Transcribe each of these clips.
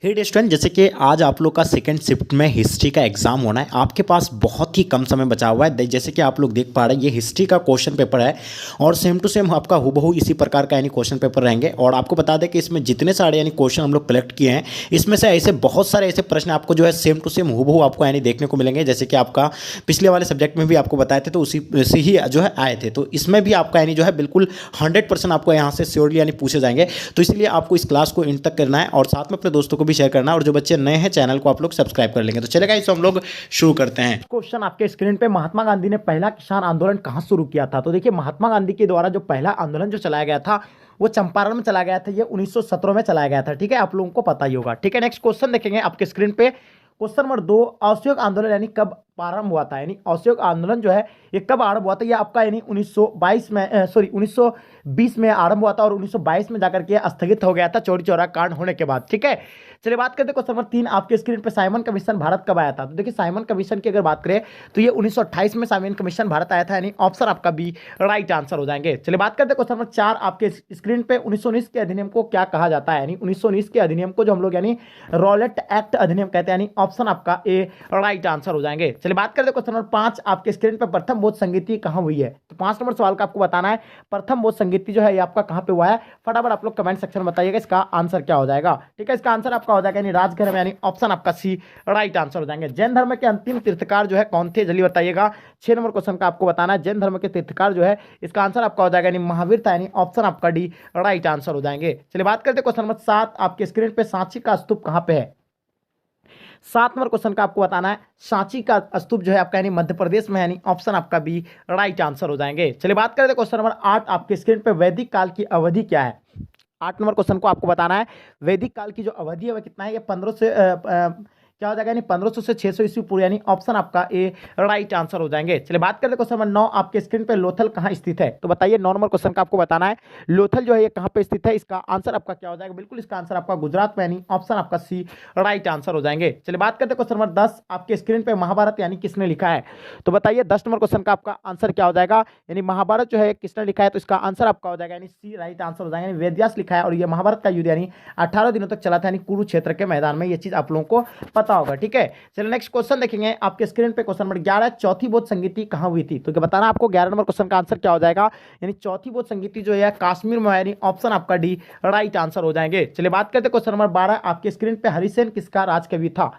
हे student, जैसे कि आज आप लोग का सेकंड शिफ्ट में हिस्ट्री का एग्जाम होना है। आपके पास बहुत ही कम समय बचा हुआ है। जैसे कि आप लोग देख पा रहे हैं, ये हिस्ट्री का क्वेश्चन पेपर है और सेम टू सेम आपका हूबहू इसी प्रकार का यानी क्वेश्चन पेपर रहेंगे। और आपको बता दें कि इसमें जितने सारे यानी क्वेश्चन हम लोग कलेक्ट किए हैं, इसमें से ऐसे बहुत सारे ऐसे प्रश्न आपको जो है सेम टू सेम हूबहू आपको यानी देखने को मिलेंगे। जैसे कि आपका पिछले वाले सब्जेक्ट में भी आपको बताए थे, तो उसी से ही जो है आए थे। तो इसमें भी आपका यानी जो है बिल्कुल 100% आपको यहाँ से श्योरली यानी पूछे जाएंगे। तो इसलिए आपको इस क्लास को इन तक करना है और साथ में अपने दोस्तों को भी शेयर करना है। और जो बच्चे नए हैं, चैनल को आप लोग सब्सक्राइब कर लेंगे। तो चलेगा, इस हम लोग शुरू करते हैं। क्वेश्चन आपके स्क्रीन पे, महात्मा गांधी ने पहला किसान आंदोलन कहां शुरू किया था? तो देखिए, महात्मा गांधी के द्वारा जो पहला आंदोलन जो चलाया गया था वो चंपारण में चला गया था। ये 1917 में चलाया गया था। ठीक है, आप लोगों को पता ही होगा। ठीक है, नेक्स्ट क्वेश्चन देखेंगे आपके स्क्रीन पे। क्वेश्चन नंबर 2, असहयोग आंदोलन यानी कब प्रारंभ हुआ था? यानी असहयोग आंदोलन जो है ये कब आरंभ हुआ था? ये आपका यानी 1922 में 1920 में आरंभ हुआ था और 1922 में जाकर के स्थगित हो गया था चौरी चौरा कांड होने के बाद। ठीक है, चलिए बात करते हैं क्वेश्चन नंबर 3 आपके स्क्रीन पे। साइमन कमीशन भारत कब आया था? तो देखिए, साइमन कमीशन की अगर बात करें तो ये 1928 में साइमन कमीशन भारत आया था। यानी ऑप्शन आपका बी राइट आंसर हो जाएंगे। चलिए बात करते हैं क्वेश्चन नंबर 4 आपके स्क्रीन पे। 1919 के अधिनियम को क्या कहा जाता है? यानी 1919 के अधिनियम को जो हम लोग यानी रॉलेट एक्ट अधिनियम कहते हैं। यानी ऑप्शन आपका ए राइट आंसर हो जाएंगे। चलिए बात करते हैं क्वेश्चन नंबर 5 आपके स्क्रीन पे। प्रथम बौद्ध संगीति कहां हुई है? तो 5 नंबर सवाल का आपको बताना है प्रथम बौद्ध संगीति जो है ये आपका कहां पे हुआ है। फटाफट आप लोग कमेंट सेक्शन में बताइएगा इसका आंसर क्या हो जाएगा। ठीक है, इसका आंसर आपका हो जाएगा यानी राजगृह में। यानी ऑप्शन आपका सी राइट आंसर हो जाएंगे। जैन धर्म के अंतिम तीर्थकार जो है कौन थे? जल्दी बताइएगा। 6 नंबर क्वेश्चन का आपको बताना है जैन धर्म के तीर्थकार जो है इसका आंसर आपका हो जाएगा यानी महावीर था। यानी ऑप्शन आपका डी राइट आंसर हो जाएंगे। चलिए बात करते हैं क्वेश्चन नंबर 7 आपके स्क्रीन पे। सांची का स्तूप कहां पे है? 7 नंबर क्वेश्चन का आपको बताना है सांची का स्तूप जो है आपका यानी मध्य प्रदेश में। यानी ऑप्शन आपका बी राइट आंसर हो जाएंगे। चलिए बात करते हैं क्वेश्चन नंबर 8 आपके स्क्रीन पे। वैदिक काल की अवधि क्या है? 8 नंबर क्वेश्चन को आपको बताना है वैदिक काल की जो अवधि है वह कितना है? ये 1500 से क्या हो जाएगा यानी 1500 से 600 ईस्वी पूर्व। यानी ऑप्शन आपका ए राइट आंसर हो जाएंगे। चलिए बात करते हैं क्वेश्चन नंबर 9 आपके स्क्रीन पे। लोथल कहाँ स्थित है? तो बताइए, 9 नंबर क्वेश्चन का आपको बताना है लोथल जो है ये कहाँ पे स्थित है। इसका आंसर आपका क्या हो जाएगा? बिल्कुल इसका आंसर आपका गुजरात में। यानी ऑप्शन आपका सी राइट आंसर हो जाएंगे। चलिए बात करते हैं क्वेश्चन नंबर 10 आपके स्क्रीन पे। महाभारत यानी किसने लिखा है? तो बताइए 10 नंबर क्वेश्चन का आपका आंसर क्या हो जाएगा? यानी महाभारत जो है किसने लिखा है? तो इसका आंसर आपका हो जाएगा यानी सी राइट आंसर हो जाएगा। यानी वेदव्यास लिखा है और ये महाभारत का युद्ध यानी 18 दिनों तक चला था। यानी कुरुक्षेत्र के मैदान में। ये चीज आप लोगों को पता होगा। ठीक है, चलिए नेक्स्ट क्वेश्चन देखेंगे आपके स्क्रीन पे। क्वेश्चन नंबर 11, चौथी बौद्ध संगीति कहां हुई थी? तो क्या बताना आपको 11 नंबर क्वेश्चन का आंसर क्या हो जाएगा? यानी चौथी बौद्ध संगीति जो है कश्मीर में। यानी ऑप्शन आपका डी राइट आंसर हो जाएंगे। चलिए बात करते हैं क्वेश्चन नंबर 12 आपके स्क्रीन पे। हरिसेन किसका राजकवि था?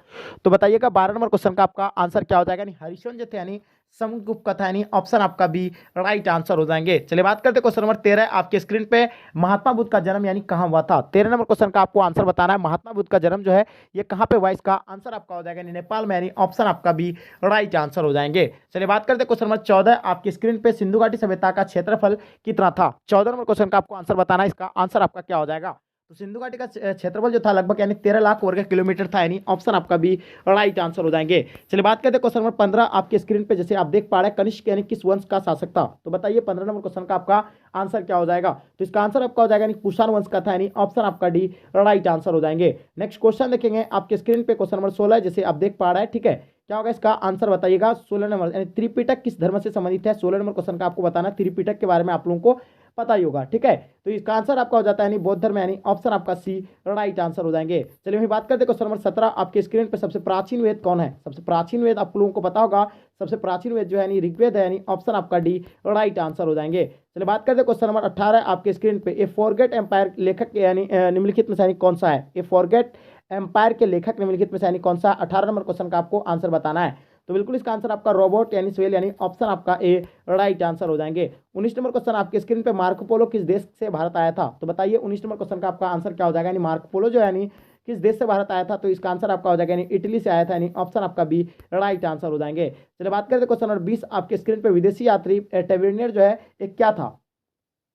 तो बताइएगा 12 नंबर क्वेश्चन का आपका आंसर क्या हो जाएगा? यानी हरिसेन जो थे यानी समुद्रगुप्त का था। यानी ऑप्शन आपका बी राइट आंसर हो जाएंगे। चलिए बात करते हैं क्वेश्चन नंबर 13 आपके स्क्रीन पे। महात्मा बुद्ध का जन्म यानी कहां हुआ था? 13 नंबर क्वेश्चन का आपको आंसर बताना है महात्मा बुद्ध का जन्म जो है ये कहां पे हुआ? इसका आंसर आपका हो जाएगा नेपाल में। यानी ऑप्शन आपका बी राइट आंसर हो जाएंगे। चलिए बात करते हैं क्वेश्चन नंबर 14 आपकी स्क्रीन पे। सिंधु घाटी सभ्यता का क्षेत्रफल कितना था? 14 नंबर क्वेश्चन का आपको आंसर बताना है। इसका आंसर आपका क्या हो जाएगा? तो सिंधु घाटी का क्षेत्रफल जो था लगभग यानी 13 लाख वर्ग किलोमीटर था। यानी ऑप्शन आपका भी राइट आंसर हो जाएंगे। चलिए बात करते हैं क्वेश्चन नंबर 15 आपके स्क्रीन पे। जैसे आप देख पा रहे हैं कनिष्क यानी किस वंश का शासक था? तो बताइए 15 नंबर क्वेश्चन का आपका आंसर क्या हो जाएगा? तो इसका आंसर आपका हो जाएगा यानी कुषाण वंश का था। यानी ऑप्शन आपका डी राइट आंसर हो जाएंगे। नेक्स्ट क्वेश्चन देखेंगे आपके स्क्रीन पे। क्वेश्चन नंबर 16 जैसे आप देख पा रहे हैं। ठीक है, क्या होगा इसका आंसर बताइएगा। 16 नंबर यानी त्रिपिटक किस धर्म से संबंधित है? 16 नंबर क्वेश्चन का आपको बताना है। त्रिपिटक के बारे में आप लोगों को पता ही होगा। ठीक है, तो इसका आंसर आपका हो जाता है यानी बौद्ध धर्म। यानी ऑप्शन आपका सी राइट आंसर हो जाएंगे। चलिए वही बात करते हैं क्वेश्चन नंबर 17 आपके स्क्रीन पे। सबसे प्राचीन वेद कौन है? सबसे प्राचीन वेद आप लोगों को पता होगा। सबसे प्राचीन वेद जो है यानी ऋग्वेद है। यानी ऑप्शन आपका डी राइट आंसर हो जाएंगे। चलिए बात करते हैं क्वेश्चन नंबर 18 आपके स्क्रीन पे। ए फॉरगेट एम्पायर लेखक यानी निम्नलिखित में से यानी कौन सा है? ए फॉरगेट एम्पायर के लेखक निम्नलिखित में से यानी कौन सा? 18 नंबर क्वेश्चन का आपको आंसर बताना है। तो बिल्कुल इसका आंसर आपका रोबोट यानी स्वेल। यानी ऑप्शन आपका ए राइट आंसर हो जाएंगे। 19 नंबर क्वेश्चन आपके स्क्रीन पे। मार्को पोलो किस देश से भारत आया था? तो बताइए 19 नंबर क्वेश्चन का आपका आंसर क्या हो जाएगा? यानी मार्को पोलो जो है यानी किस देश से भारत आया था? तो इसका आंसर आपका हो जाएगा यानी इटली से आया था। यानी ऑप्शन आपका बी राइट आंसर हो जाएंगे। चलिए बात करते हैं क्वेश्चन नंबर 20 आपके स्क्रीन पे। विदेशी यात्री टेवेनियर जो है एक क्या था?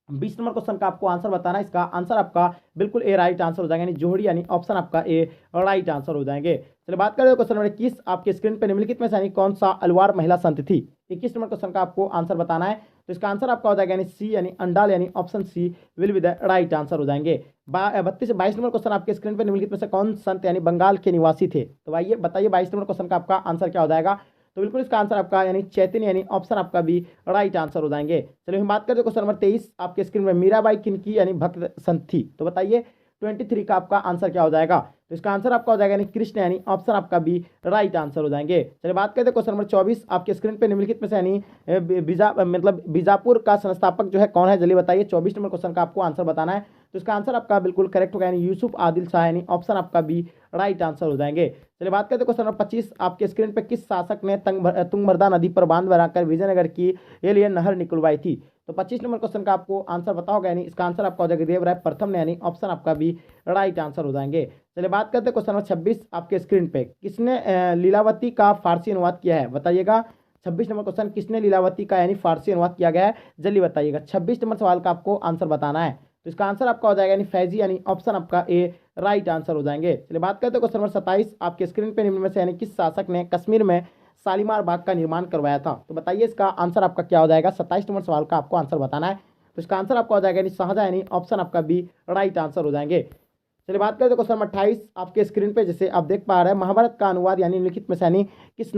20 नंबर क्वेश्चन का आपको आंसर बताना है। इसका आंसर आपका बिल्कुल ए राइट आंसर हो जाएगा। यानी जोहड़ी यानी ऑप्शन आपका ए राइट आंसर हो जाएंगे। चलिए बात करें क्वेश्चन नंबर 21 आपके स्क्रीन पे। निम्नलिखित में से यानी कौन सा अलवार महिला संत थी? 21 नंबर क्वेश्चन का आपको आंसर बताना है। तो इसका आंसर आपका हो जाएगा यानी सी यानी अंडाल। यानी option C will be the right answer हो जाएंगे। 22 नंबर क्वेश्चन आपके स्क्रीन पे। निम्नलिखित में से कौन संत यानी बंगाल के निवासी थे? तो आइए बताइए 22 नंबर क्वेश्चन का आपका आंसर क्या हो जाएगा? तो बिल्कुल इसका आंसर आपका यानी चैतन्य यानी ऑप्शन आपका भी राइट आंसर हो जाएंगे। चलिए हम बात करते हैं क्वेश्चन नंबर 23 आपके स्क्रीन में। मीराबाई किनकी यानी भक्त संत थी? तो बताइए 23 का आपका आंसर क्या हो जाएगा? तो इसका आंसर आपका हो जाएगा यानी कृष्ण, यानी ऑप्शन आपका बी राइट आंसर हो जाएंगे। चलिए बात करते हैं क्वेश्चन नंबर 24 आपके स्क्रीन पे निम्नलिखित में से यानी मतलब बीजापुर का संस्थापक जो है कौन है, जल्दी बताइए। 24 नंबर क्वेश्चन का आपको आंसर बताना है। तो इसका आंसर आपका बिल्कुल करेक्ट होगा, यानी यूसुफ आदिल शाह, यानी ऑप्शन आपका बी राइट आंसर हो जाएंगे। चलिए बात करते हैं क्वेश्चन नंबर 25 आपके स्क्रीन पे किस शासक ने तुंगभद्रा नदी पर बांध बनाकर विजयनगर की ये लिए नहर निकलवाई थी। तो 25 नंबर क्वेश्चन का आपको आंसर पता होगा, यानी इसका आंसर आपका हो जाएगा देवराय प्रथम ने, यानी ऑप्शन आपका भी राइट आंसर हो जाएंगे। चलिए बात करते हैं क्वेश्चन नंबर 26 आपके स्क्रीन पे किसने लीलावती का फारसी अनुवाद किया है, बताइएगा। 26 नंबर क्वेश्चन किसने लीलावती का यानी फारसी अनुवाद किया गया है, जल्दी बताइएगा। 26 नंबर सवाल का आपको आंसर बताना है। तो इसका आंसर आपका हो जाएगा यानी फैजी, यानी ऑप्शन आपका ए राइट आंसर हो जाएंगे। चलिए बात करते हैं क्वेश्चन नंबर 27 आपके स्क्रीन पे निम्न में से यानी किस शासक ने कश्मीर में शालीमार बाग का निर्माण करवाया था। तो बताइए इसका आंसर आपका क्या हो जाएगा। 27 नंबर सवाल का आपको आंसर बताना है। तो इसका आंसर आपका हो जाएगा यानी शाहजहां, यानी ऑप्शन आपका बी राइट आंसर हो जाएंगे। चलिए बात करते हैं क्वेश्चन नंबर 28 आपके स्क्रीन पे, जैसे आप देख पा रहे हैं महाभारत का अनुवाद यानी निम्नलिखित में से यानी किस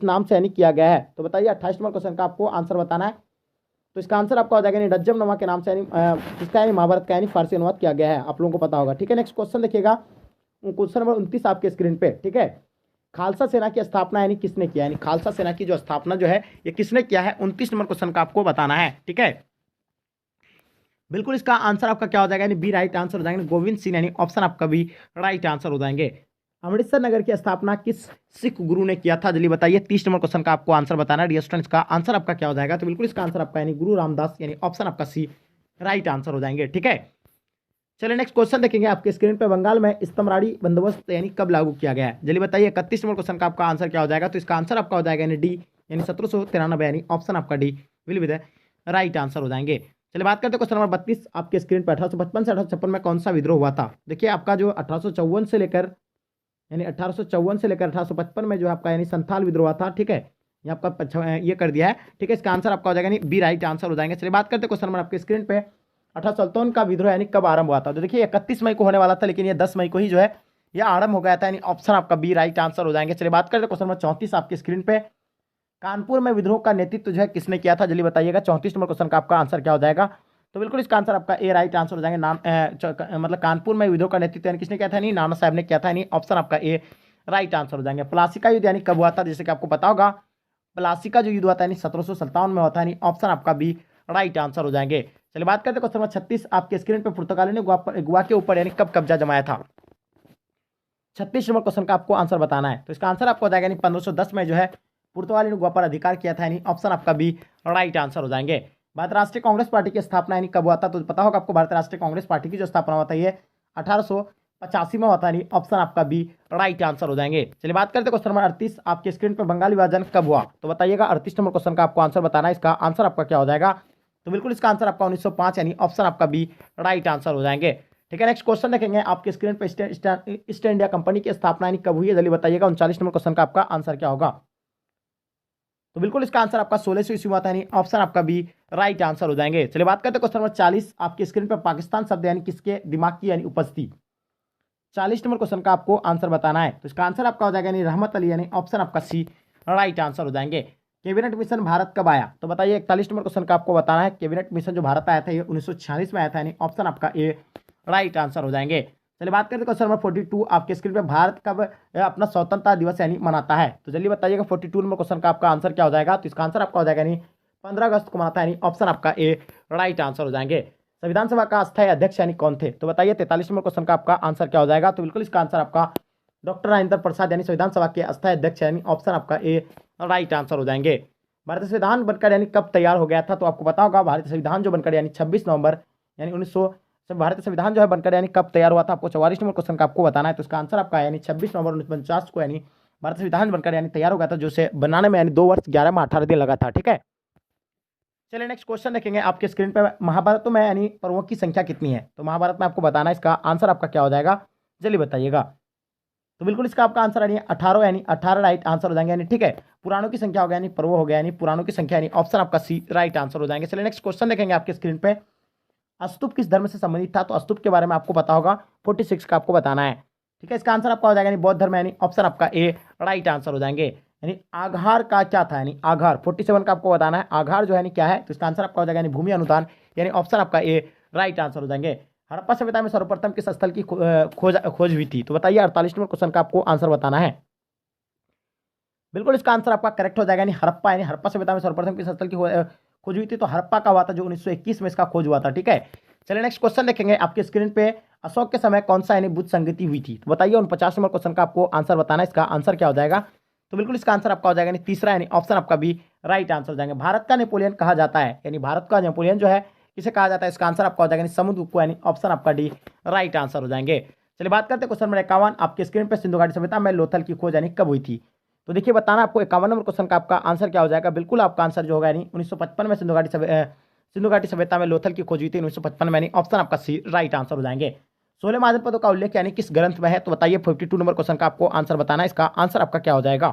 नाम से यानी किया गया है। तो बताइए 28 नंबर क्वेश्चन का आपको आंसर बताना है। तो इसका आंसर आपका हो जाएगा यानी रज्जम नमा के नाम से यानी इसका यानी महाभारत का यानी फारसी अनुवाद किया गया है, आप लोगों को पता होगा। ठीक है, नेक्स्ट क्वेश्चन देखिएगा, क्वेश्चन नंबर 29 आपके स्क्रीन पे। ठीक है, खालसा सेना की स्थापना यानी किसने किया, यानी खालसा सेना की जो स्थापना जो है ये किसने किया है, 29 नंबर क्वेश्चन का आपको बताना है। ठीक है, बिल्कुल इसका आंसर आपका क्या हो जाएगा, यानी बी राइट आंसर हो जाएंगे, गोविंद सिंह, यानी ऑप्शन आपका भी राइट आंसर हो जाएंगे। अमृतसर नगर की स्थापना किस सिख गुरु ने किया था, जल्दी बताइए। 30 नंबर क्वेश्चन का आपको आंसर बताना है। डियर स्टूडेंट्स, इसका आंसर आपका क्या हो जाएगा, तो बिल्कुल इसका आंसर आपका यानी गुरु रामदास, यानी ऑप्शन आपका सी राइट आंसर हो जाएंगे। ठीक है, चलिए नेक्स्ट क्वेश्चन देखेंगे आपके स्क्रीन पे, बंगाल में स्तमराड़ी बंदोबस्त यानी कब लागू किया गया है, जल्दी बताइए। 31 नंबर क्वेश्चन का आपका आंसर क्या हो जाएगा, तो इसका आंसर आपका हो जाएगा यानी डी, यानी 1793, यानी ऑप्शन आपका D will be the right answer हो जाएंगे। चलिए बात करते हैं क्वेश्चन नंबर 32 आपके स्क्रीन पर। 1855 से 1856 में कौन सा विद्रोह हुआ था। देखिए आपका जो 1854 से लेकर यानी 1854 से लेकर 1855 में जो आपका यानी संथाल विद्रोह हुआ था। ठीक है, ये आपका ये कर दिया है। ठीक है, इसका आंसर आपका हो जाएगा यानी बी राइट आंसर हो जाएंगे। चलिए बात करते हैं क्वेश्चन नंबर आपके स्क्रीन पे, 1857 का विद्रोह यानी कब आरंभ हुआ था। तो देखिए 31 मई को होने वाला था, लेकिन ये 10 मई को ही जो है यह आरंभ हो गया था, यानी ऑप्शन आपका बी राइट आंसर हो जाएंगे। चलिए बात करते हैं क्वेश्चन नंबर 34 आपके स्क्रीन पे, कानपुर में विद्रोह का नेतृत्व जो है किसने किया था, जल्दी बताइएगा। 34 नंबर क्वेश्चन का आपका आंसर क्या हो जाएगा, तो बिल्कुल इसका आंसर आपका ए राइट आंसर हो जाएंगे। मतलब कानपुर में विद्रोह का नेतृत्व यानी किसने किया था, यानी नाना साहब ने किया था, यानी ऑप्शन आपका ए राइट आंसर हो जाएंगे। प्लासी युद्ध यानी कब हुआ था, जैसे कि आपको पता होगा प्लासी जो युद्ध हुआ था यानी 1757 में हुआ था, यानी ऑप्शन आपका बी राइट आंसर हो जाएंगे। चलिए बात करते हैं क्वेश्चन नंबर 36 आपके स्क्रीन पे, पुर्तगाली ने गोवा के ऊपर यानी कब कब्जा जमाया था। 36 नंबर क्वेश्चन का आपको आंसर बताना है। तो इसका आंसर आपको हो जाएगा यानी 1510 में जो है पुर्तगाली ने गोवा पर अधिकार किया था, यानी ऑप्शन आपका बी राइट आंसर हो जाएंगे। भारतीय राष्ट्रीय कांग्रेस पार्टी की स्थापना यानी कब हुआ था, तो पता होगा आपको भारतीय राष्ट्रीय कांग्रेस पार्टी की जो स्थापना हुआ था ये 1885 में हुआ था, यानी ऑप्शन आपका बी राइट आंसर हो जाएंगे। चलिए बात करते हैं क्वेश्चन नंबर 38 आपके स्क्रीन पर, बंगाल विभाजन कब हुआ, तो बताइएगा। 38 नंबर क्वेश्चन का आपको आंसर बताना है। इसका आंसर आपका क्या हो जाएगा, तो बिल्कुल इसका आंसर आपका 1905, यानी ऑप्शन आपका बी राइट आंसर हो जाएंगे। ठीक है, नेक्स्ट क्वेश्चन देखेंगे आपके स्क्रीन पर, ईस्ट इंडिया कंपनी की स्थापना यानी कब हुई है, जल्दी बताइएगा। 39 नंबर क्वेश्चन का आपका आंसर क्या होगा, तो बिल्कुल इसका आंसर आपका 1600 ईस्वी हुआ था, यानी ऑप्शन आपका बी राइट आंसर हो जाएंगे। चलिए बात करते हैं क्वेश्चन नंबर 40 आपके स्क्रीन पर, पाकिस्तान शब्द यानी किसके दिमाग की यानी उपज थी। 40 नंबर क्वेश्चन का आपको आंसर बताना है। तो इसका आंसर आपका हो जाएगा यानी रहमत अली, यानी ऑप्शन आपका सी राइट आंसर हो जाएंगे। कैबिनेट मिशन भारत कब आया, तो बताइए। 41 नंबर क्वेश्चन का आपको बताना है। कैबिनेट मिशन जो भारत आया था ये 1946 में आया था, यानी ऑप्शन आपका ए राइट आंसर हो जाएंगे। चलिए बात करते हैं क्वेश्चन नंबर 42 आपके स्क्रीन पे, भारत कब अपना स्वतंत्रता दिवस यानी मनाता है, तो जल्दी बताइएगा। 42 नंबर क्वेश्चन का आपका आंसर क्या हो जाएगा, तो इसका आंसर आपका हो जाएगा यानी 15 अगस्त को मनाता है, यानी ऑप्शन आपका ए राइट आंसर हो जाएंगे। संविधान सभा का अस्थायी अध्यक्ष यानी कौन थे, तो बताइए। 43 नंबर क्वेश्चन का आपका आंसर क्या हो जाएगा, तो बिल्कुल इसका आंसर आपका डॉक्टर राजेंद्र प्रसाद, यानी संविधान सभा के अस्थायी अध्यक्ष, यानी ऑप्शन आपका ए राइट आंसर हो जाएंगे। भारतीय संविधान बनकर यानी कब तैयार हो गया था, तो आपको पता होगा भारतीय संविधान जो बनकर यानी 26 नवंबर यानी 1900 भारतीय संविधान जो है बनकर यानी कब तैयार हुआ था, आपको 44 नंबर क्वेश्चन का आपको बताना है। तो इसका आंसर आपका यानी 26 नवंबर 1949 को यानी भारतीय संविधान बनकर यानी तैयार हो गया था, जो से बनाने में यानी 2 वर्ष 11 माह 18 दिन लगा था। ठीक है, चलिए नेक्स्ट क्वेश्चन देखेंगे आपके स्क्रीन पर, महाभारत में यानी पर्वों की संख्या कितनी है, तो महाभारत में आपको बताना है। इसका आंसर आपका क्या हो जाएगा, जल्दी बताइएगा। तो बिल्कुल इसका आपका आंसर यानी 18, यानी 18 राइट आंसर हो जाएंगे, यानी ठीक है। पुराणों की संख्या हो गया यानी पर्व हो गया, यानी पुराणों की संख्या, यानी ऑप्शन आपका सी राइट आंसर हो जाएंगे। चलिए नेक्स्ट क्वेश्चन देखेंगे आपके स्क्रीन पे, स्तूप किस धर्म से संबंधित था, तो स्तूप के बारे में आपको पता होगा। 46 का आपको बताना है। ठीक है, इसका आंसर आपका हो जाएगा यानी बौद्ध धर्म, यानी ऑप्शन आपका ए राइट आंसर हो जाएंगे। यानी आघार का क्या था, यानी आघार 47 का आपको बताना है। आघार जो है क्या है, तो इसका आंसर आपका हो जाएगा यानी भूमि अनुदान, यानी ऑप्शन आपका ए राइट आंसर हो जाएंगे। हड़प्पा सभ्यता में सर्वप्रथम किस स्थल की खोज हुई थी? तो बताइए 48 नंबर क्वेश्चन का आपको आंसर बताना है। बिल्कुल इसका आंसर आपका करेक्ट हो जाएगा, यानी हड़प्पा, यानी हड़प्पा सभ्यता में सर्वप्रथम किस स्थल की खोज हुई थी? तो हड़प्पा का हुआ था जो 1921 में इसका खोज हुआ था। ठीक है, चलिए नेक्स्ट क्वेश्चन देखेंगे आपके स्क्रीन पे। अशोक के समय कौन सा यानी बुद्ध संगति हुई थी? तो बताइए 49 नंबर क्वेश्चन का आपको आंसर बताना है। इसका आंसर क्या हो जाएगा? तो बिल्कुल इसका आंसर आपका हो जाएगा यानी तीसरा, यानी ऑप्शन आपका बी राइट आंसर हो जाएंगे। भारत का नेपोलियन कहा जाता है, यानी भारत का नेपोलियन जो है किसे कहा जाता है? इसका आंसर आपका हो जाएगा समुद्रगुप्त को, यानी ऑप्शन आपका डी राइट आंसर हो जाएंगे। चलिए बात करते हैं क्वेश्चन नंबर 51 आपके स्क्रीन पर। सिंधु घाटी सभ्यता में लोथल की खोज यानी कब हुई थी? तो देखिए बताना आपको 51 नंबर क्वेश्चन का आपका आंसर क्या हो जाएगा। बिल्कुल आपका आंसर जो होगा यानी 1955 में सिंधु घाटी सभ्यता में लोथल की खोज हुई थी 1955 में, यानी ऑप्शन आपका सी राइट आंसर हो जाएंगे। 16 महाजन पदों का उल्लेख यानी किस ग्रंथ में है? तो बताइए 52 नंबर क्वेश्चन का आपको आंसर बताना है। इसका आंसर आपका क्या हो जाएगा?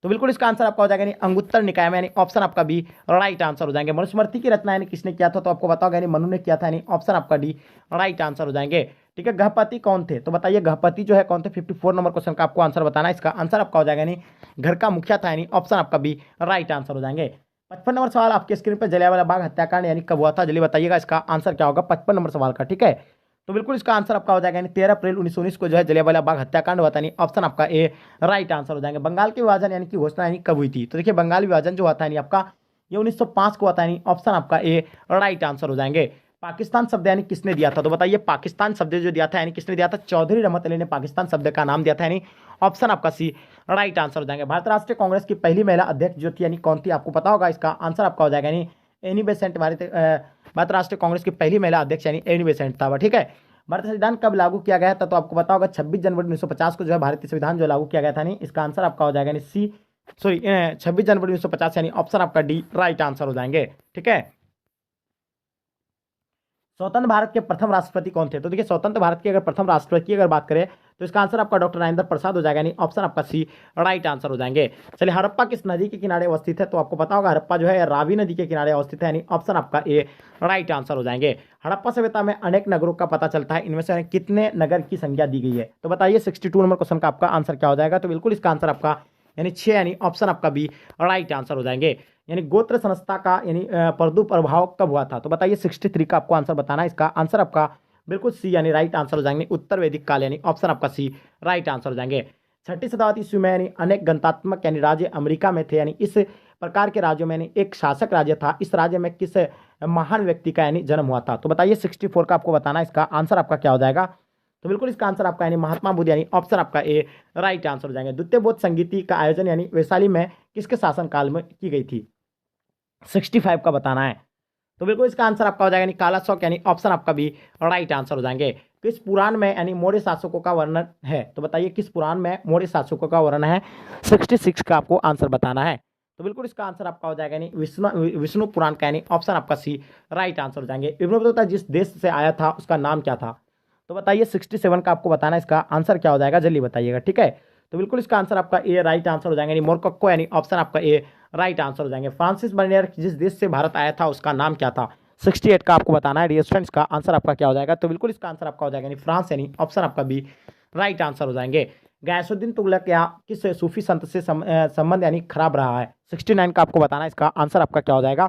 तो बिल्कुल इसका आंसर आपका हो जाएगा यानी अंगुत्तर निकाय में, यानी ऑप्शन आपका बी राइट आंसर हो जाएंगे। मनुस्मृति की रचना यानी किसने किया था? तो आपको बताओगे यानी मनु ने किया था, यानी ऑप्शन आपका डी राइट आंसर हो जाएंगे। ठीक है, गृहपति कौन थे? तो बताइए गृहपति जो है कौन थे? 54 नंबर क्वेश्चन का आपको आंसर बताना है। इसका आंसर आपका हो जाएगा यानी घर का मुखिया था, यानी ऑप्शन आपका बी राइट आंसर हो जाएंगे। 55 नंबर सवाल आपके स्क्रीन पर, जलियांवाला बाग हत्याकांड यानी कब हुआ था? जल्दी बताइएगा, इसका आंसर क्या होगा 55 नंबर सवाल का। ठीक है, तो बिल्कुल इसका आंसर आपका हो जाएगा यानी 13 अप्रैल 1919 को जो है जलियांवाला बाग हत्याकांड हुआ था, यानी ऑप्शन आपका ए राइट आंसर हो जाएंगे। बंगाल के विभाजन यानी कि घोषणा यानी कब हुई थी? तो देखिए बंगाल विभाजन जो हुआ था यानी आपका ये 1905 को हुआ था, यानी ऑप्शन आपका ए राइट आंसर हो जाएंगे। पाकिस्तान शब्द यानी किसने दिया था? तो बताइए पाकिस्तान शब्द जो दिया था यानी किसने दिया था? चौधरी रहमत अली ने पाकिस्तान शब्द का नाम दिया था, यानी ऑप्शन आपका सी राइट आंसर हो जाएंगे। भारत राष्ट्रीय कांग्रेस की पहली महिला अध्यक्ष जो थी यानी कौन थी? आपको पता होगा, इसका आंसर आपका हो जाएगा यानी एनी बेसेंट। भारत राष्ट्रीय कांग्रेस की पहली महिला अध्यक्ष यानी एनी बेसेंट था। ठीक है, भारतीय संविधान कब लागू किया गया था? तो आपको पता होगा 26 जनवरी 1950 को जो है भारतीय संविधान जो लागू किया गया था, नहीं इसका आंसर आपका हो जाएगा यानी सी 26 जनवरी 1950, यानी ऑप्शन आपका डी राइट आंसर हो जाएंगे। ठीक है, स्वतंत्र भारत के प्रथम राष्ट्रपति कौन थे? तो देखिए स्वतंत्र भारत के अगर प्रथम राष्ट्रपति की अगर बात करें तो इसका आंसर आपका डॉक्टर राजेंद्र प्रसाद हो जाएगा, यानी ऑप्शन आपका सी राइट आंसर हो जाएंगे। चलिए हड़प्पा किस नदी के किनारे अवस्थित है? तो आपको पता होगा हड़प्पा जो है रावी नदी के किनारे अवस्थित है, यानी ऑप्शन आपका ए राइट आंसर हो जाएंगे। हड़प्पा सभ्यता में अनेक नगरों का पता चलता है, इनमें से कितने नगर की संख्या दी गई है? तो बताइए 62 नंबर क्वेश्चन का आपका आंसर क्या हो जाएगा? तो बिल्कुल इसका आंसर आपका यानी 6, यानी ऑप्शन आपका बी राइट आंसर हो जाएंगे। यानी गोत्र संस्था का यानी परदू प्रभाव कब हुआ था? तो बताइए 63 का आपको आंसर बताना है। इसका आंसर आपका बिल्कुल सी यानी राइट आंसर हो जाएंगे, उत्तर वैदिक काल, यानी ऑप्शन आपका सी राइट आंसर हो जाएंगे। 6वीं शताब्दी ईस्वी में यानी अनेक गणतात्मक यानी राज्य अमेरिका में थे, यानी इस प्रकार के राज्यों में यानी एक शासक राज्य था, इस राज्य में किस महान व्यक्ति का यानी जन्म हुआ था? तो बताइए 64 का आपको बताना है। इसका आंसर आपका क्या हो जाएगा? तो बिल्कुल इसका आंसर आपका यानी महात्मा बुद्ध, यानी ऑप्शन आपका ए राइट आंसर हो जाएंगे। द्वितीय बौद्ध संगीति का आयोजन यानी वैशाली में किसके शासनकाल में की गई थी? 65 का बताना है। तो बिल्कुल इसका आंसर आपका हो जाएगा यानी काला शौक, यानी ऑप्शन आपका भी राइट आंसर हो जाएंगे। किस पुराण में यानी मौर्य शासकों का वर्णन है? तो बताइए किस पुराण में मौर्य शासकों का वर्णन है? 66 का आपको आंसर बताना है। तो बिल्कुल इसका आंसर आपका हो जाएगा यानी विष्णु पुराण का, यानी ऑप्शन आपका सी राइट आंसर हो जाएंगे। इब्न जिस देश से आया था उसका नाम क्या था? तो बताइए 67 का आपको बताना है। इसका आंसर क्या हो जाएगा? जल्दी बताइएगा। ठीक है, तो बिल्कुल इसका आंसर आपका ए राइट आंसर हो जाएगा, यानी मोरक्को, यानी ऑप्शन आपका ए राइट आंसर हो जाएंगे। फ्रांसिस बर्नियर जिस देश से भारत आया था उसका नाम क्या था? 68 का आपको बताना है। डियर स्टूडेंट्स, का आंसर आपका क्या हो जाएगा? तो बिल्कुल इसका आंसर आपका हो जाएगा यानी फ्रांस, यानी ऑप्शन आपका बी राइट आंसर हो जाएंगे। गयासुद्दीन तुगलक या किस सूफी संत से संबंध यानी खराब रहा है? 69 का आपको बताना है। इसका आंसर आपका क्या हो जाएगा?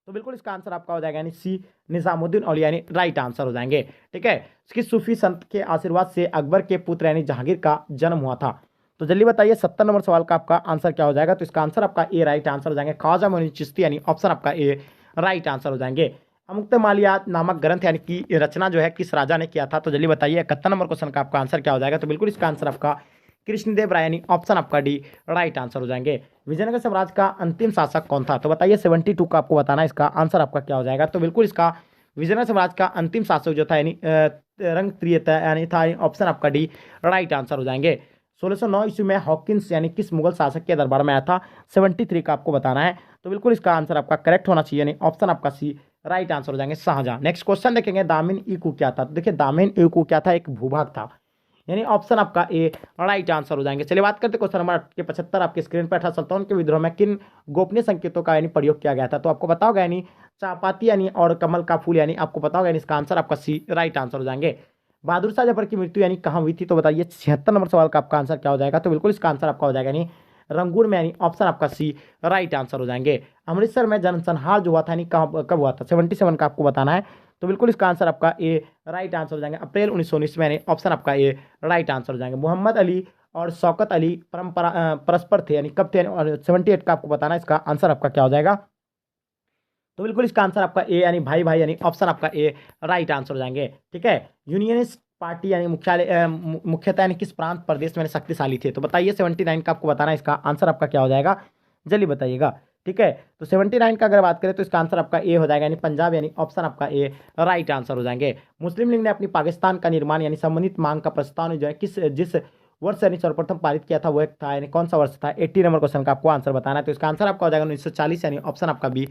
तो बिल्कुल इसका आंसर आपका हो जाएगा यानी सी निजामुद्दीन औलिया, यानी राइट आंसर हो जाएंगे। ठीक है, किस सूफी संत के आशीर्वाद से अकबर के पुत्र यानी जहांगीर का जन्म हुआ था? तो जल्दी बताइए 70 नंबर सवाल का आपका आंसर क्या हो जाएगा? तो इसका आंसर आपका ए राइट आंसर हो जाएंगे, ख्वाजा मोइन चिश्ती, यानी ऑप्शन आपका ए राइट आंसर हो जाएंगे। अमुक्तमालियात नामक ग्रंथ यानी कि रचना जो है किस राजा ने किया था? तो जल्दी बताइए 71 नंबर क्वेश्चन का आपका आंसर क्या हो जाएगा? तो बिल्कुल इसका आंसर आपका कृष्णदेव राय, यानी ऑप्शन आपका डी राइट आंसर हो जाएंगे। विजयनगर साम्राज्य का अंतिम शासक कौन था? तो बताइए 72 का आपको बताना है। इसका आंसर आपका क्या हो जाएगा? तो बिल्कुल इसका विजयनगर साम्राज्य का अंतिम शासक जो था यानी रंग त्रियता यानी था, ऑप्शन आपका डी राइट आंसर हो जाएंगे। 1609 ईस्वी में हॉकिंस यानी किस मुगल शासक के दरबार में आया था? 73 का आपको बताना है। तो बिल्कुल इसका आंसर आपका करेक्ट होना चाहिए, यानी ऑप्शन आपका सी राइट आंसर हो जाएंगे, शाहजहां। नेक्स्ट क्वेश्चन देखेंगे, दामिन इकू क्या था? तो देखिए दामिन इकू क्या था? एक भूभाग था, यानी ऑप्शन आपका ए राइट आंसर हो जाएंगे। चलिए बात करते क्वेश्चन नंबर 75 आपके स्क्रीन पर। 1857 के विद्रोह में किन गोपनीय संकेतों का यानी प्रयोग किया गया था? तो आपको बताओगे यानी चापाती यानी और कमल का फूल, यानी आपको बताओगे यानी इसका आंसर आपका सी राइट आंसर हो जाएंगे। बहादुर शाह जफर की मृत्यु यानी कहाँ हुई थी? तो बताइए 76 नंबर सवाल का आपका आंसर क्या हो जाएगा? तो बिल्कुल इसका आंसर आपका हो जाएगा यानी रंगूर में, यानी ऑप्शन आपका सी राइट आंसर हो जाएंगे। अमृतसर में जनसंहार जो हुआ था यानी कब हुआ था? 77 का आपको बताना है। तो बिल्कुल इसका आंसर आपका ए राइट आंसर हो जाएंगे। अप्रैल 1919 में, यानी ऑप्शन आपका ए राइट आंसर हो जाएंगे। मोहम्मद अली और शौकत अली परस्पर थे, यानी कब थे, और 78 का आपको बताना है। इसका आंसर आपका क्या हो जाएगा? तो बिल्कुल इसका आंसर आपका ए, यानी भाई भाई, यानी ऑप्शन आपका ए राइट आंसर हो जाएंगे। ठीक है। यूनियनिस्ट पार्टी यानी मुख्यालय मुख्यतः यानी किस प्रांत प्रदेश में शक्तिशाली थे? तो बताइए 79 का आपको बताना है। इसका आंसर आपका क्या हो जाएगा? जल्दी बताइएगा। ठीक है। तो 79 का अगर बात करें तो इसका आंसर आपका ए हो जाएगा, यानी पंजाब, यानी ऑप्शन आपका ए राइट आंसर हो जाएंगे। मुस्लिम लीग ने अपनी पाकिस्तान का निर्माण यानी संबंधित मांग का प्रस्ताव जो है किस जिस वर्ष यानी सर्वप्रथम पारित किया था, वो एक था, यानी कौन सा वर्ष था? 80 नंबर क्वेश्चन का आपको आंसर बताना है। तो इसका आंसर आपका हो जाएगा 1940, यानी ऑप्शन आपका बी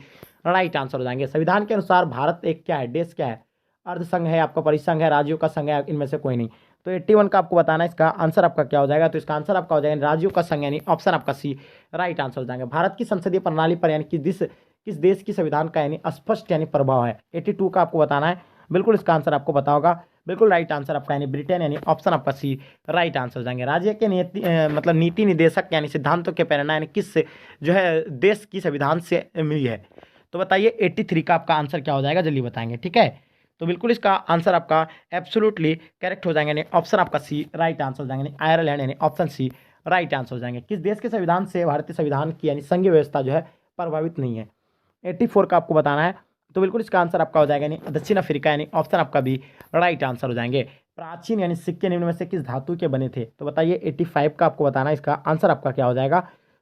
राइट आंसर हो जाएंगे। संविधान के अनुसार भारत एक क्या है? देश क्या है? अर्ध संघ है, आपका परिसंघ है, राज्यों का संघ है, इनमें से कोई नहीं। तो 81 का आपको बताना है। इसका आंसर आपका क्या हो जाएगा? तो इसका आंसर आपका हो जाएगा राज्यों का संघ, यानी ऑप्शन आपका सी राइट आंसर हो जाएगा। भारत की संसदीय प्रणाली पर यानी कि किस देश की संविधान का यानी स्पष्ट यानी प्रभाव है? 82 का आपको बताना है। बिल्कुल इसका आंसर आपको पता होगा। बिल्कुल राइट आंसर आपका यानी ब्रिटेन, यानी ऑप्शन आपका सी राइट आंसर हो जाएंगे। राज्य के मतलब नीति निदेशक यानी सिद्धांतों के प्रेरणा यानी किस जो है देश की संविधान से मिली है? तो बताइए 83 का आपका आंसर क्या हो जाएगा? जल्दी बताएंगे। ठीक है। तो बिल्कुल इसका आंसर आपका एब्सोल्युटली करेक्ट हो जाएंगे, यानी ऑप्शन आपका सी राइट आंसर हो जाएंगे। यानी आयरलैंड, यानी ऑप्शन सी राइट आंसर हो जाएंगे। किस देश के संविधान से भारतीय संविधान की यानी संघीय व्यवस्था जो है प्रभावित नहीं है? 84 का आपको बताना है। तो बिल्कुल इसका आंसर आपका हो जाएगा, यानी दक्षिण अफ्रीका, यानी ऑप्शन आपका भी राइट आंसर हो जाएंगे। प्राचीन यानी सिक्के निम्न में से किस धातु के बने थे? तो बताइए 85 का आपको बताना है। इसका आंसर आपका क्या हो जाएगा?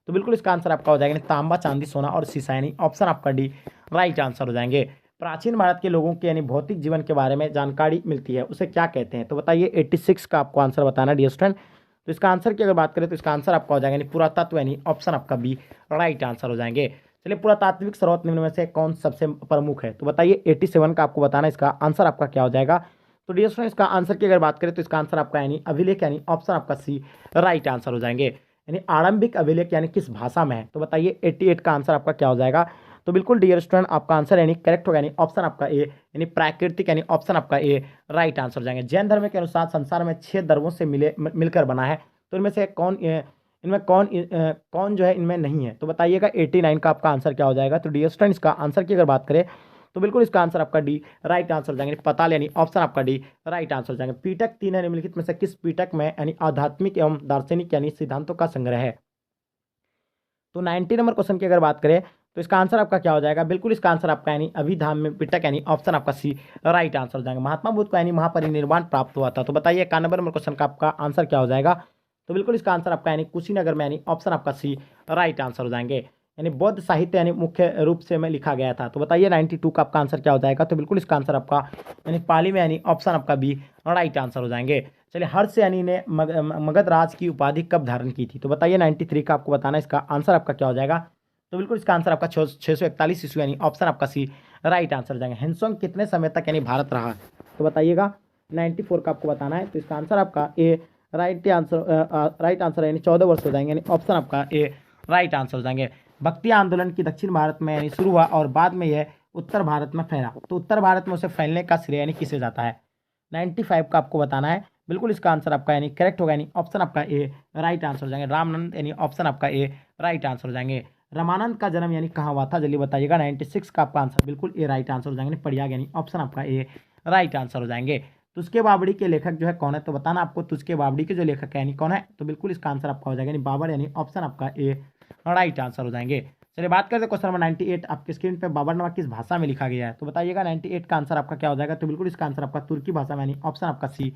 तो बिल्कुल इसका आंसर आपका हो जाएगा तांबा, चांदी, सोना और सीसा, यानी ऑप्शन आपका डी राइट आंसर हो जाएंगे। प्राचीन भारत के लोगों के यानी भौतिक जीवन के बारे में जानकारी मिलती है, उसे क्या कहते हैं? तो बताइए 86 का आपको आंसर बताना है डियर स्टूडेंट। तो इसका आंसर की अगर बात करें तो इसका आंसर आपका हो जाएगा यानी पुरातत्व, यानी ऑप्शन आपका बी राइट आंसर हो जाएंगे। चलिए, पुरातात्विक स्रोत निम्न में से कौन सबसे प्रमुख है? तो बताइए 87 का आपको बताना है। इसका आंसर आपका क्या हो जाएगा? तो डियर स्टूडेंट इसका आंसर की अगर बात करें तो इसका आंसर आपका यानी अभिलेख, यानी ऑप्शन आपका सी राइट आंसर हो जाएंगे। यानी आरंभिक अभिलेख यानी किस भाषा में है? तो बताइए 88 का आंसर आपका क्या हो जाएगा? तो बिल्कुल डियर स्टूडेंट आपका आंसर यानी करेक्ट होगा, यानी ऑप्शन आपका ए, यानी प्राकृतिक, यानी ऑप्शन आपका ए राइट आंसर हो जाएंगे। जैन धर्म के अनुसार संसार में 6 धर्मों से मिलकर बना है, तो इनमें से कौन जो है इनमें नहीं है? तो बताइएगा 89 का आपका आंसर क्या हो जाएगा? तो डियर स्टूडेंट इसका आंसर की अगर बात करें तो बिल्कुल इसका आंसर आपका डी राइट आंसर हो जाएंगे। पताल, यानी ऑप्शन आपका डी राइट आंसर हो जाएंगे। पीटक 3 है निम्नलिखित में से किस पीटक में यानी आध्यात्मिक एवं दार्शनिक यानी सिद्धांतों का संग्रह है? तो 90 नंबर क्वेश्चन की अगर बात करें तो इसका आंसर आपका क्या हो जाएगा? बिल्कुल इसका आंसर आपका यानी अभिधाम में पिटक, यानी ऑप्शन आपका सी राइट आंसर हो जाएगा। महात्मा बुद्ध को यानी महापरिनिर्वाण प्राप्त हुआ था? तो बताइए 91 नंबर क्वेश्चन का आपका आंसर क्या हो जाएगा? तो बिल्कुल इसका आंसर आपका यानी कुशीनगर में, यानी ऑप्शन आपका सी राइट आंसर हो जाएंगे। यानी बौद्ध साहित्य यानी मुख्य रूप से में लिखा गया था? तो बताइए 92 का आपका आंसर क्या हो जाएगा? तो बिल्कुल इसका आंसर आपका यानी पाली में, यानी ऑप्शन आपका बी राइट आंसर हो जाएंगे। चलिए, हर्ष यानी ने मगध राज की उपाधि कब धारण की थी? तो बताइए 93 का आपको बताना है। इसका आंसर आपका क्या हो जाएगा? तो बिल्कुल इसका आंसर आपका 641 ईस्वी, यानी ऑप्शन आपका सी राइट आंसर हो जाएगा। हिंसोंग कितने समय तक यानी भारत रहा? तो बताइएगा 94 का आपको बताना है। तो इसका आंसर आपका ए राइट आंसर यानी 14 वर्ष हो जाएंगे, यानी ऑप्शन आपका ए राइट आंसर हो जाएंगे। भक्ति आंदोलन की दक्षिण भारत में यानी शुरू हुआ और बाद में यह उत्तर भारत में फैला, तो उत्तर भारत में उसे फैलने का श्रेय यानी किसे जाता है? 95 का आपको बताना है। बिल्कुल इसका आंसर आपका यानी करेक्ट होगा, यानी ऑप्शन आपका ए राइट आंसर हो जाएंगे। रामानंद, यानी ऑप्शन आपका ए राइट आंसर हो जाएंगे। रामानंद का जन्म यानी कहाँ हुआ था? जल्दी बताइएगा। 96 का आपका आंसर बिल्कुल ए राइट आंसर हो जाएंगे। प्रयाग, यानी ऑप्शन आपका ए राइट आंसर हो जाएंगे। तुस्के बावड़ी के लेखक जो है कौन है? तो बताना आपको तुस्के बावड़ी के जो लेखक है यानी कौन है? तो बिल्कुल इसका आंसर आपका हो जाएगा यानी बाबर, यानी ऑप्शन आपका ए राइट आंसर हो जाएंगे। चलिए, बात करते हैं क्वेश्चन नंबर 98। आपकी स्क्रीन पे बाबरनामा किस भाषा में लिखा गया है? तो बताइएगा 98 का आंसर आपका क्या हो जाएगा? तो बिल्कुल इसका आंसर आपका तुर्की भाषा में, यानी ऑप्शन आपका सी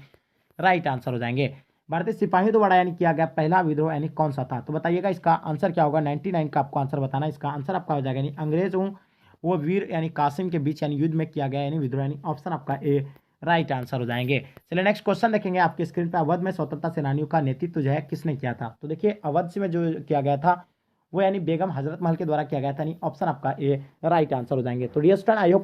राइट आंसर हो जाएंगे। भारतीय सिपाही द्वारा यानी किया गया पहला विद्रोह यानी कौन सा था? तो बताइएगा इसका आंसर क्या होगा? 99 का आपको आंसर बताना है। इसका आंसर आपका हो जाएगा यानी अंग्रेजों वो वीर यानी कासिम के बीच यानी युद्ध में किया गया यानी विद्रोह, यानी ऑप्शन आपका ए राइट आंसर हो जाएंगे। चलिए, नेक्स्ट क्वेश्चन देखेंगे आपकी स्क्रीन पर। अवध में स्वतंत्रता सेनानियों का नेतृत्व जो है किसने किया था? तो देखिए, अवध में जो किया गया था वो यानी बेगम हजरत महल के द्वारा किया गया था, यानी ऑप्शन आपका ए राइट आंसर हो जाएंगे। तो डियर स्टूडेंट, आई होप